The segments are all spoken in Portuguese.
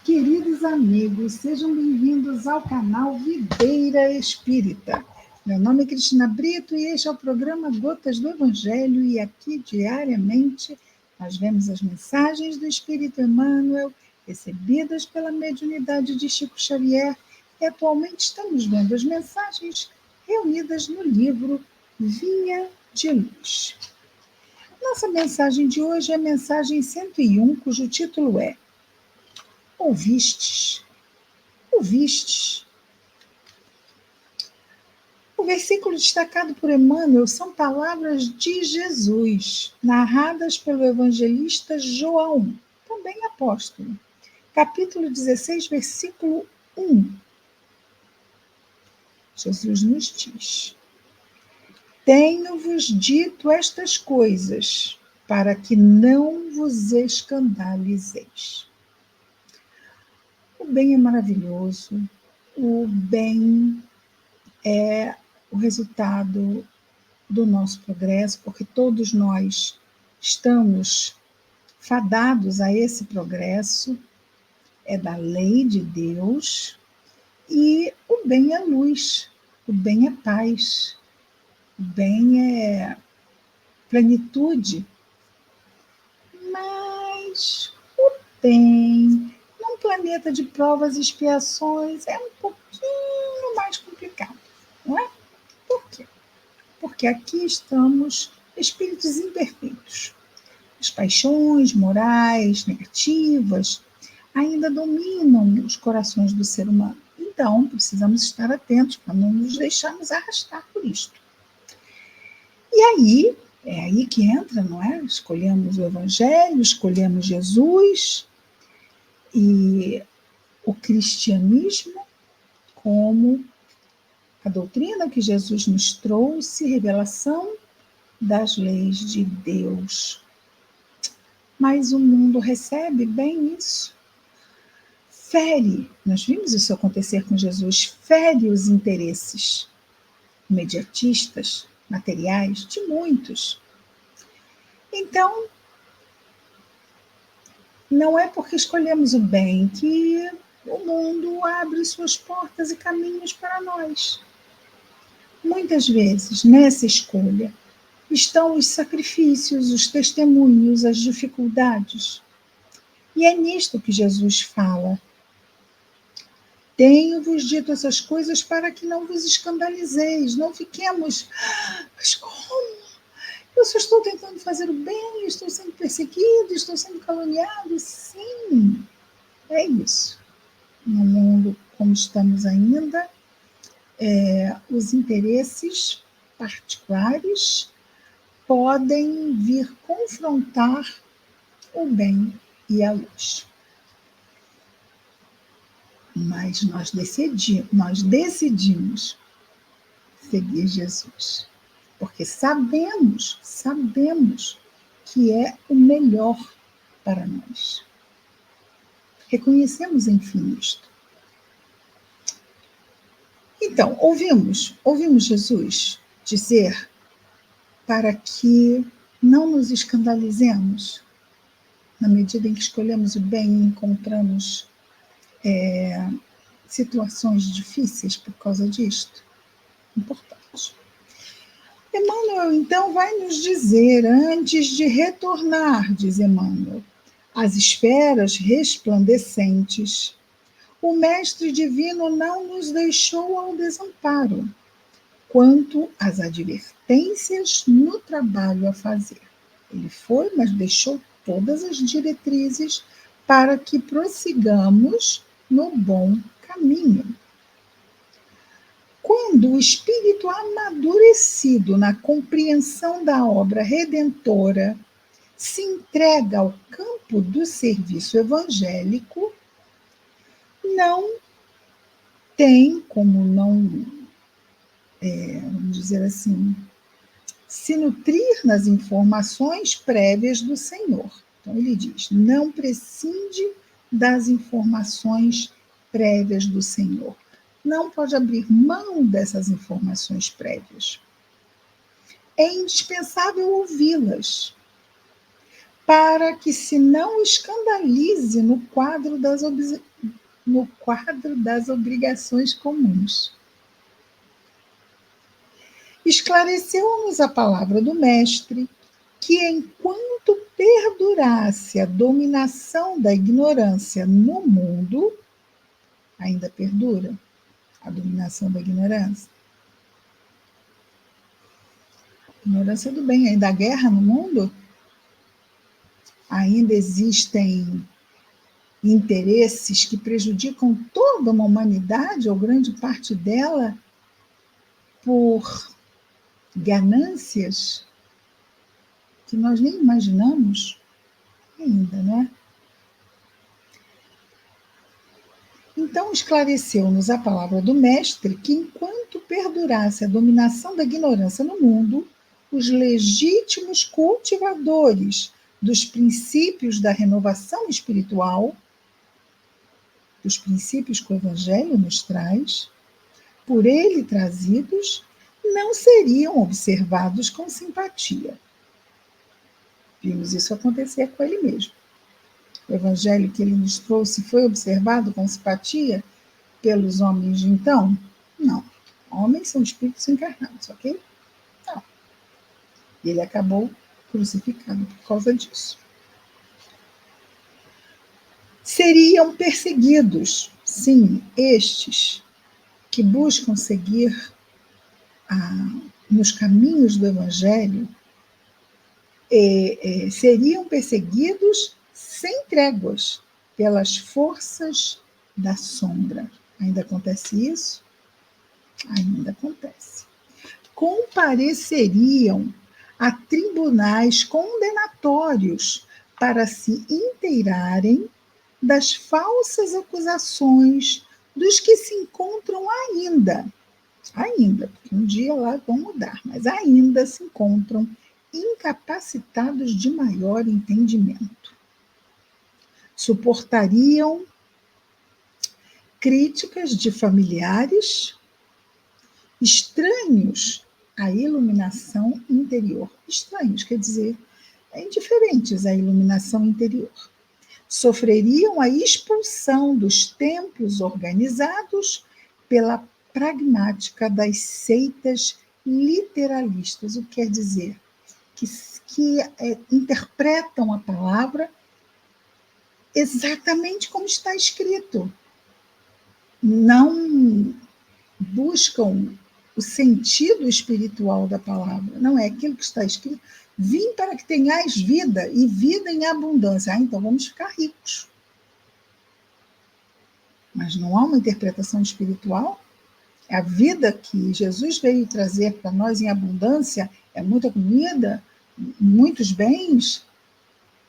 Queridos amigos, sejam bem-vindos ao canal Videira Espírita. Meu nome é Cristina Brito e este é o programa Gotas do Evangelho, e aqui diariamente nós vemos as mensagens do Espírito Emmanuel recebidas pela mediunidade de Chico Xavier, e atualmente estamos vendo as mensagens reunidas no livro Via de Luz. Nossa mensagem de hoje é a mensagem 101, cujo título é Ouvistes? Ouvistes? O versículo destacado por Emmanuel são palavras de Jesus, narradas pelo evangelista João, também apóstolo. Capítulo 16, versículo 1. Jesus nos diz: Tenho-vos dito estas coisas, para que não vos escandalizeis. O bem é maravilhoso, o bem é o resultado do nosso progresso, porque todos nós estamos fadados a esse progresso, é da lei de Deus, e o bem é luz, o bem é paz, o bem é plenitude. Mas o bem, num planeta de provas e expiações, é um pouquinho mais complicado, não é? Por quê? Porque aqui estamos espíritos imperfeitos. As paixões morais negativas ainda dominam os corações do ser humano. Então, precisamos estar atentos para não nos deixarmos arrastar por isto. E aí, é aí que entra, não é? Escolhemos o Evangelho, escolhemos Jesus e o cristianismo como a doutrina que Jesus nos trouxe, revelação das leis de Deus. Mas o mundo recebe bem isso. Fere, nós vimos isso acontecer com Jesus, fere os interesses imediatistas, materiais, de muitos. Então, não é porque escolhemos o bem que o mundo abre suas portas e caminhos para nós. Muitas vezes, nessa escolha, estão os sacrifícios, os testemunhos, as dificuldades. E é nisto que Jesus fala. Tenho-vos dito essas coisas para que não vos escandalizeis, não fiquemos, mas como? Eu só estou tentando fazer o bem, estou sendo perseguido, estou sendo caluniado. Sim, é isso. No mundo como estamos ainda, os interesses particulares podem vir confrontar o bem e a luz. Mas nós decidimos seguir Jesus, porque sabemos que é o melhor para nós. Reconhecemos, enfim, isto. Então, ouvimos Jesus dizer para que não nos escandalizemos na medida em que escolhemos o bem e encontramos situações difíceis por causa disto. Importante. Emmanuel, então, vai nos dizer, antes de retornar, diz Emmanuel, às esferas resplandecentes, o Mestre Divino não nos deixou ao desamparo, quanto às advertências no trabalho a fazer. Ele foi, mas deixou todas as diretrizes para que prossigamos no bom caminho. Quando o espírito amadurecido na compreensão da obra redentora se entrega ao campo do serviço evangélico, não tem como não, vamos dizer assim, se nutrir nas informações prévias do Senhor. Então ele diz, não prescinde das informações prévias do Senhor. Não pode abrir mão dessas informações prévias. É indispensável ouvi-las para que se não escandalize no quadro das obrigações comuns. Esclareceu-nos a palavra do Mestre que, enquanto perdurasse a dominação da ignorância no mundo, ainda perdura a dominação da ignorância? Ignorância do bem, ainda há guerra no mundo? Ainda existem interesses que prejudicam toda uma humanidade, ou grande parte dela, por ganâncias que nós nem imaginamos ainda, né? Então, esclareceu-nos a palavra do Mestre que, enquanto perdurasse a dominação da ignorância no mundo, os legítimos cultivadores dos princípios da renovação espiritual, dos princípios que o Evangelho nos traz, por ele trazidos, não seriam observados com simpatia. Vimos isso acontecer com ele mesmo. O Evangelho que ele nos trouxe foi observado com simpatia pelos homens de então? Não. Homens são espíritos encarnados, ok? Não. E ele acabou crucificado por causa disso. Seriam perseguidos, sim, estes que buscam seguir nos caminhos do Evangelho, seriam perseguidos sem tréguas pelas forças da sombra. Ainda acontece isso? Ainda acontece. Compareceriam a tribunais condenatórios para se inteirarem das falsas acusações dos que se encontram ainda, porque um dia lá vão mudar, mas ainda se encontram incapacitados de maior entendimento. Suportariam críticas de familiares estranhos à iluminação interior. Estranhos, quer dizer, indiferentes à iluminação interior. Sofreriam a expulsão dos templos organizados pela pragmática das seitas literalistas, o que quer dizer que interpretam a palavra exatamente como está escrito. Não buscam o sentido espiritual da palavra, não é aquilo que está escrito. Vim para que tenhais vida, e vida em abundância. Então vamos ficar ricos. Mas não há uma interpretação espiritual? A vida que Jesus veio trazer para nós em abundância é muita comida, muitos bens.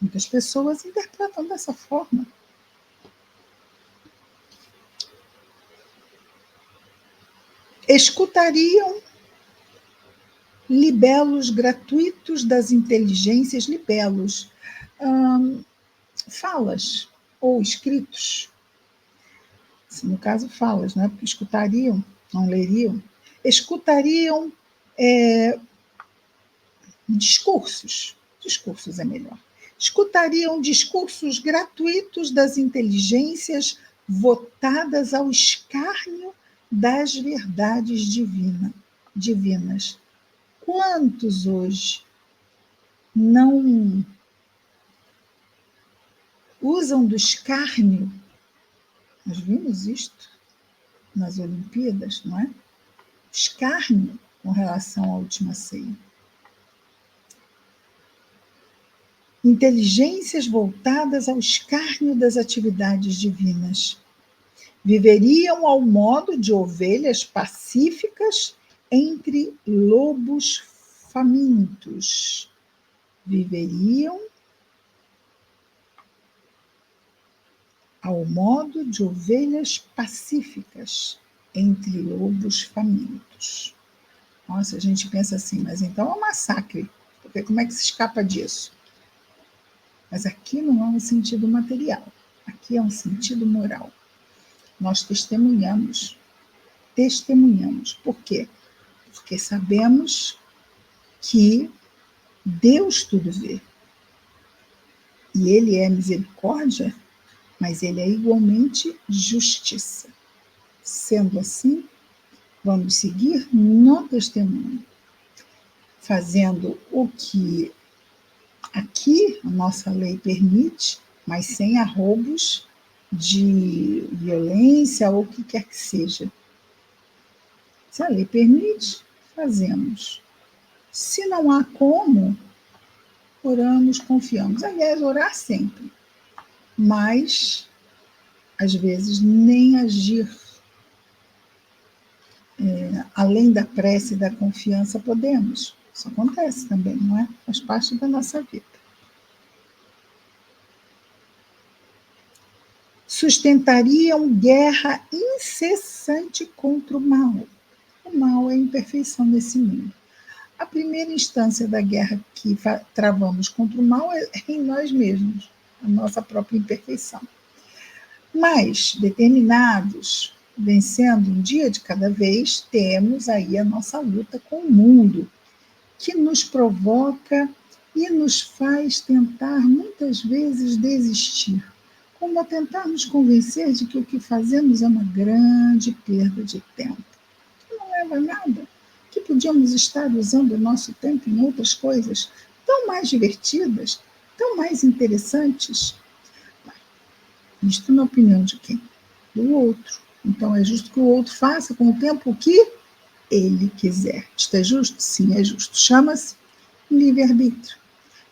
Muitas pessoas interpretam dessa forma. Escutariam libelos gratuitos das inteligências, libelos, falas ou escritos. No caso, falas, né? Porque escutariam, não leriam. Escutariam discursos é melhor. Escutariam discursos gratuitos das inteligências votadas ao escárnio das verdades divinas. Quantos hoje não usam do escárnio? Nós vimos isto nas Olimpíadas, não é? Escárnio com relação à última ceia. Inteligências voltadas ao escárnio das atividades divinas. Viveriam ao modo de ovelhas pacíficas entre lobos famintos. Viveriam ao modo de ovelhas pacíficas entre lobos famintos. Nossa, a gente pensa assim, mas então é um massacre, porque como é que se escapa disso? Mas aqui não é um sentido material, aqui é um sentido moral. Nós testemunhamos. Por quê? Porque sabemos que Deus tudo vê. E ele é misericórdia, mas ele é igualmente justiça. Sendo assim, vamos seguir no testemunho, fazendo o que aqui a nossa lei permite, mas sem arroubos de violência ou o que quer que seja. Se a lei permite, fazemos. Se não há como, oramos, confiamos. Aliás, orar sempre, mas às vezes nem agir além da prece e da confiança podemos. Isso acontece também, não é? Faz parte da nossa vida. Sustentariam guerra incessante contra o mal. O mal é a imperfeição desse mundo. A primeira instância da guerra que travamos contra o mal é em nós mesmos, a nossa própria imperfeição. Mas, determinados, vencendo um dia de cada vez, temos aí a nossa luta com o mundo, que nos provoca e nos faz tentar muitas vezes desistir, como a tentar nos convencer de que o que fazemos é uma grande perda de tempo, que não leva a nada, que podíamos estar usando o nosso tempo em outras coisas tão mais divertidas, tão mais interessantes. Isto na opinião de quem? Do outro. Então é justo que o outro faça com o tempo o que ele quiser. Isto é justo? Sim, é justo. Chama-se livre-arbítrio.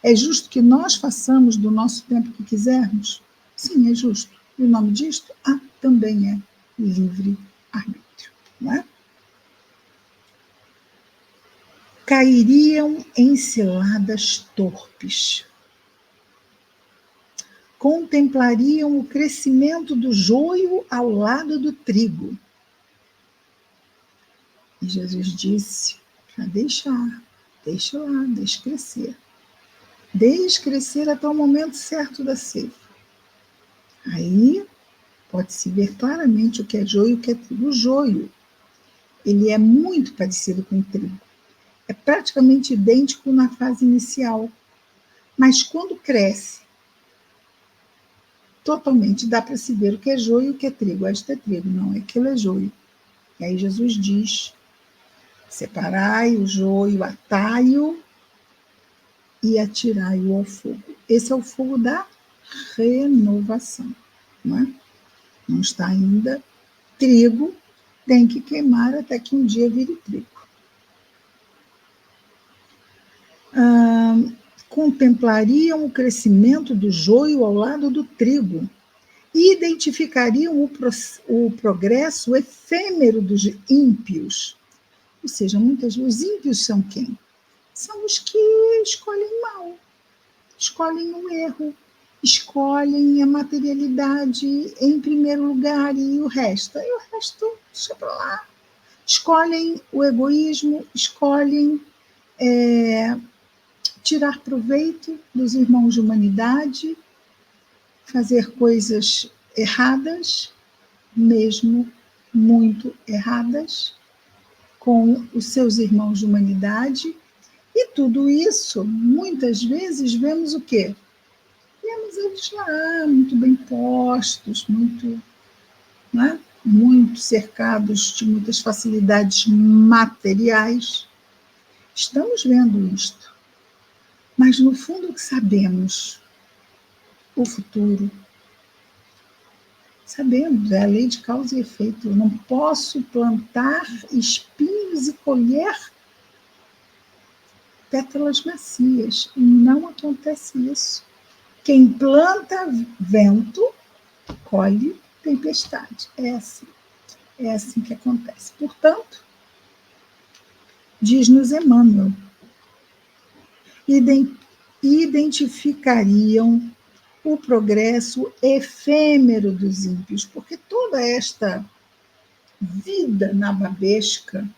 É justo que nós façamos do nosso tempo o que quisermos? Sim, é justo. E o nome disto? Também é livre-arbítrio. Não é? Cairiam em ciladas torpes. Contemplariam o crescimento do joio ao lado do trigo. E Jesus disse para deixa lá, deixa crescer. Deixe crescer até o momento certo da ceifa. Aí pode-se ver claramente o que é joio e o que é trigo. O joio, ele é muito parecido com o trigo. É praticamente idêntico na fase inicial. Mas quando cresce, totalmente dá para se ver o que é joio e o que é trigo. Este é trigo, não, aquilo é joio. E aí Jesus diz, separai o joio, atai-o e atirai-o ao fogo. Esse é o fogo da renovação. Não é? Não está ainda trigo, tem que queimar até que um dia vire trigo. Contemplariam o crescimento do joio ao lado do trigo e identificariam o progresso efêmero dos ímpios. Ou seja, muitas vezes os ímpios são quem? São os que escolhem mal, escolhem o erro, escolhem a materialidade em primeiro lugar e o resto deixa para lá. Escolhem o egoísmo, escolhem tirar proveito dos irmãos de humanidade, fazer coisas erradas, mesmo muito erradas, com os seus irmãos de humanidade. E tudo isso, muitas vezes, vemos o quê? Vemos eles lá, muito bem postos, muito, né? Muito cercados de muitas facilidades materiais. Estamos vendo isto. Mas, no fundo, que sabemos o futuro. Sabemos, é a lei de causa e efeito. Eu não posso plantar espinhos e colher pétalas macias. Não acontece isso. Quem planta vento, colhe tempestade. É assim que acontece. Portanto, diz-nos Emmanuel, identificariam o progresso efêmero dos ímpios, porque toda esta vida nababesca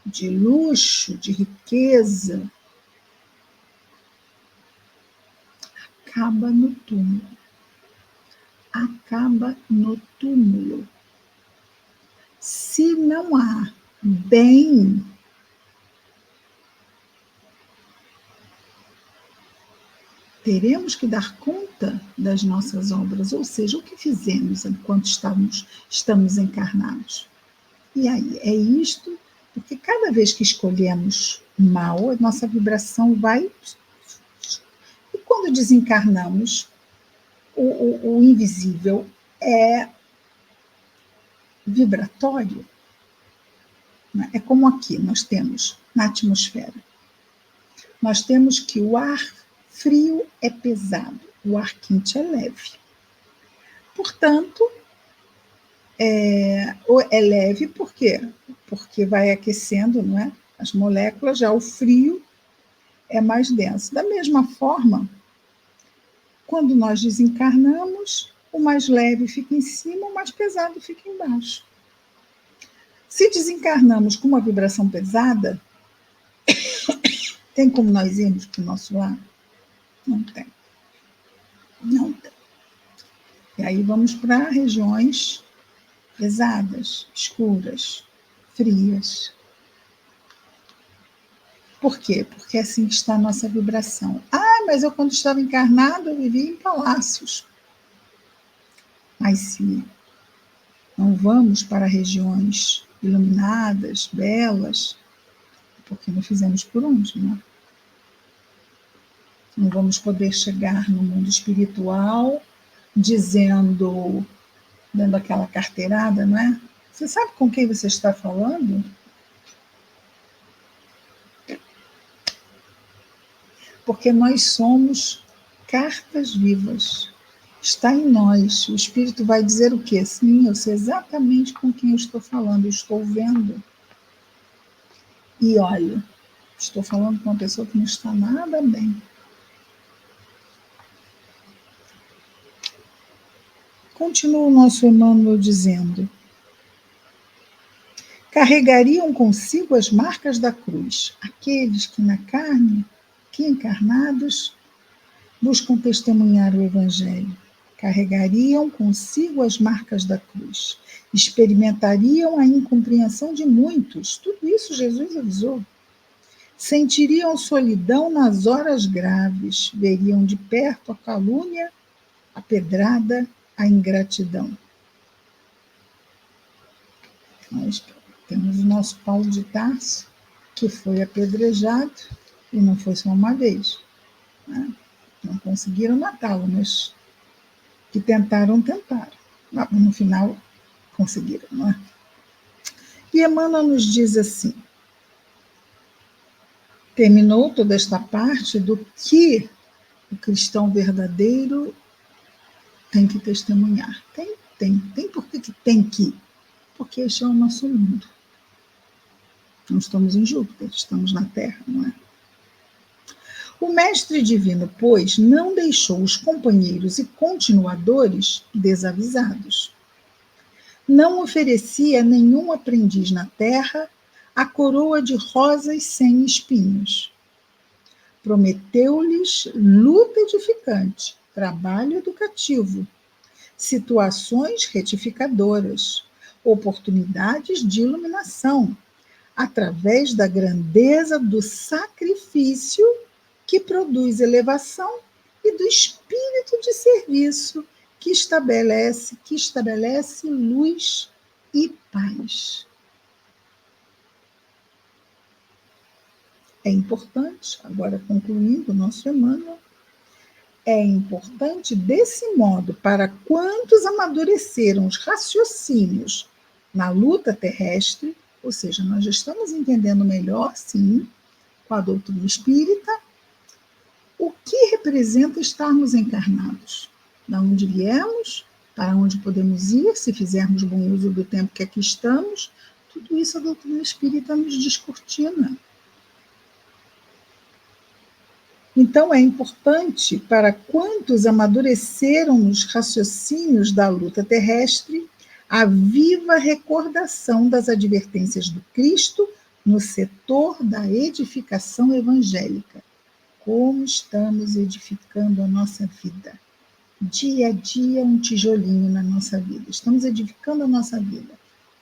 de luxo, de riqueza, acaba no túmulo. Acaba no túmulo. Se não há bem, teremos que dar conta das nossas obras, ou seja, o que fizemos enquanto estamos encarnados. E aí, é isto, porque cada vez que escolhemos mal, a nossa vibração vai. E quando desencarnamos, o invisível é vibratório. Né? É como aqui, nós temos na atmosfera. Nós temos que o ar frio é pesado, o ar quente é leve. Portanto, é leve por quê? Porque vai aquecendo, não é? As moléculas, já o frio é mais denso. Da mesma forma, quando nós desencarnamos, o mais leve fica em cima, o mais pesado fica embaixo. Se desencarnamos com uma vibração pesada, tem como nós irmos para o nosso lar? Não tem. Não tem. E aí vamos para regiões pesadas, escuras, frias. Por quê? Porque é assim que está a nossa vibração. Ah, mas eu quando estava encarnado, eu vivia em palácios. Mas se não vamos para regiões iluminadas, belas, porque não fizemos por onde, né? Não vamos poder chegar no mundo espiritual dando aquela carteirada, não é? Você sabe com quem você está falando? Porque nós somos cartas vivas. Está em nós. O Espírito vai dizer o quê? Sim, eu sei exatamente com quem eu estou falando, eu estou vendo. E olha, estou falando com uma pessoa que não está nada bem. Continua o nosso Emmanuel dizendo: carregariam consigo as marcas da cruz, aqueles que na carne, que encarnados, buscam testemunhar o Evangelho. Carregariam consigo as marcas da cruz, experimentariam a incompreensão de muitos, tudo isso Jesus avisou. Sentiriam solidão nas horas graves, veriam de perto a calúnia, a pedrada, a ingratidão. Nós temos o nosso Paulo de Tarso, que foi apedrejado, e não foi só uma vez. Né? Não conseguiram matá-lo, mas que tentaram. No final, conseguiram. Não é? E Emmanuel nos diz assim, terminou toda esta parte do que o cristão verdadeiro tem que testemunhar. Tem por que tem que? Porque este é o nosso mundo. Não estamos em Júpiter, estamos na Terra, não é? O Mestre Divino, pois, não deixou os companheiros e continuadores desavisados. Não oferecia a nenhum aprendiz na terra a coroa de rosas sem espinhos. Prometeu-lhes luta edificante, trabalho educativo, situações retificadoras, oportunidades de iluminação, através da grandeza do sacrifício que produz elevação e do espírito de serviço que estabelece luz e paz. É importante, agora concluindo o nosso Emmanuel, é importante desse modo para quantos amadureceram os raciocínios na luta terrestre, ou seja, nós já estamos entendendo melhor, sim, com a doutrina espírita, o que representa estarmos encarnados? Da onde viemos, para onde podemos ir, se fizermos bom uso do tempo que aqui estamos, tudo isso a doutrina espírita nos descortina. Então, é importante para quantos amadureceram nos raciocínios da luta terrestre a viva recordação das advertências do Cristo no setor da edificação evangélica. Como estamos edificando a nossa vida? Dia a dia, um tijolinho na nossa vida. Estamos edificando a nossa vida.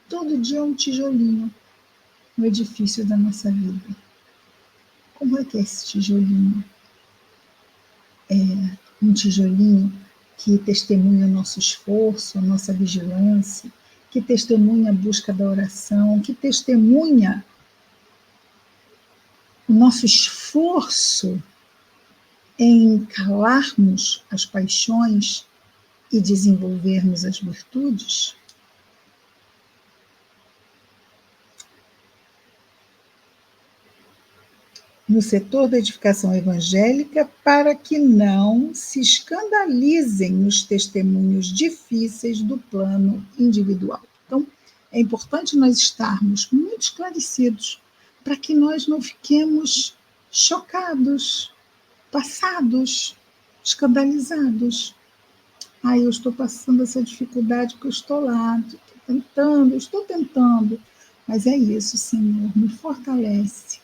Todo dia, um tijolinho no edifício da nossa vida. Como é que é esse tijolinho? um tijolinho que testemunha o nosso esforço, a nossa vigilância, que testemunha a busca da oração, que testemunha o nosso esforço em calarmos as paixões e desenvolvermos as virtudes? No setor da edificação evangélica, para que não se escandalizem os testemunhos difíceis do plano individual. Então, é importante nós estarmos muito esclarecidos para que nós não fiquemos chocados, passados, escandalizados. Eu estou passando essa dificuldade porque eu estou lá, estou tentando, mas é isso, Senhor, me fortalece.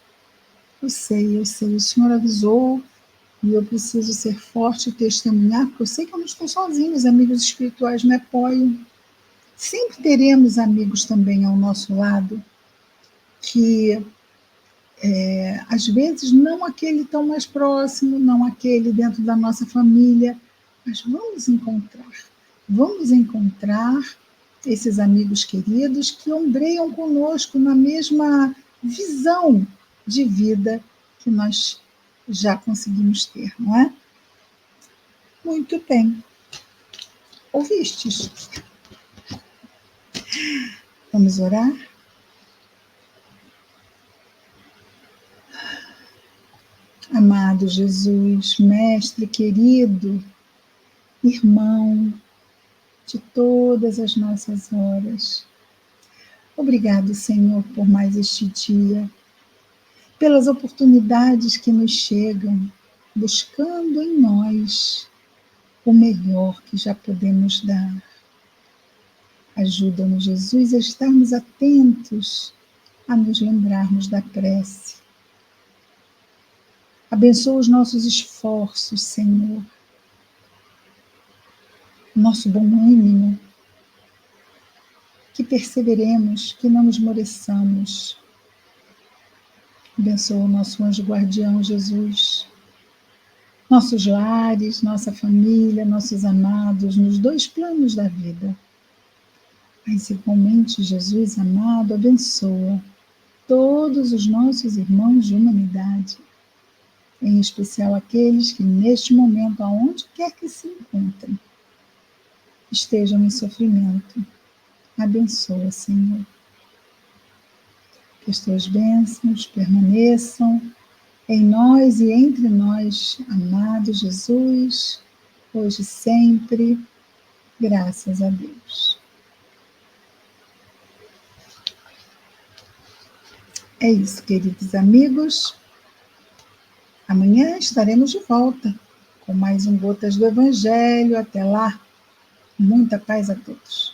Eu sei, o Senhor avisou e eu preciso ser forte e testemunhar, porque eu sei que eu não estou sozinho, os amigos espirituais me apoiam. Sempre teremos amigos também ao nosso lado, que às vezes não aquele tão mais próximo, não aquele dentro da nossa família, mas vamos encontrar esses amigos queridos que ombreiam conosco na mesma visão de vida que nós já conseguimos ter, não é? Muito bem. Ouvistes? Vamos orar? Amado Jesus, mestre querido, irmão de todas as nossas horas, obrigado, Senhor, por mais este dia, pelas oportunidades que nos chegam, buscando em nós o melhor que já podemos dar. Ajuda-nos, Jesus, a estarmos atentos, a nos lembrarmos da prece. Abençoa os nossos esforços, Senhor, nosso bom ânimo, que perseveremos, que não esmoreçamos. Abençoa o nosso anjo guardião, Jesus, nossos lares, nossa família, nossos amados, nos 2 planos da vida. Mas igualmente, Jesus amado, abençoa todos os nossos irmãos de humanidade, em especial aqueles que neste momento, aonde quer que se encontrem, estejam em sofrimento. Abençoa, Senhor. Que as tuas bênçãos permaneçam em nós e entre nós, amado Jesus, hoje e sempre, graças a Deus. É isso, queridos amigos. Amanhã estaremos de volta com mais um Gotas do Evangelho. Até lá, muita paz a todos.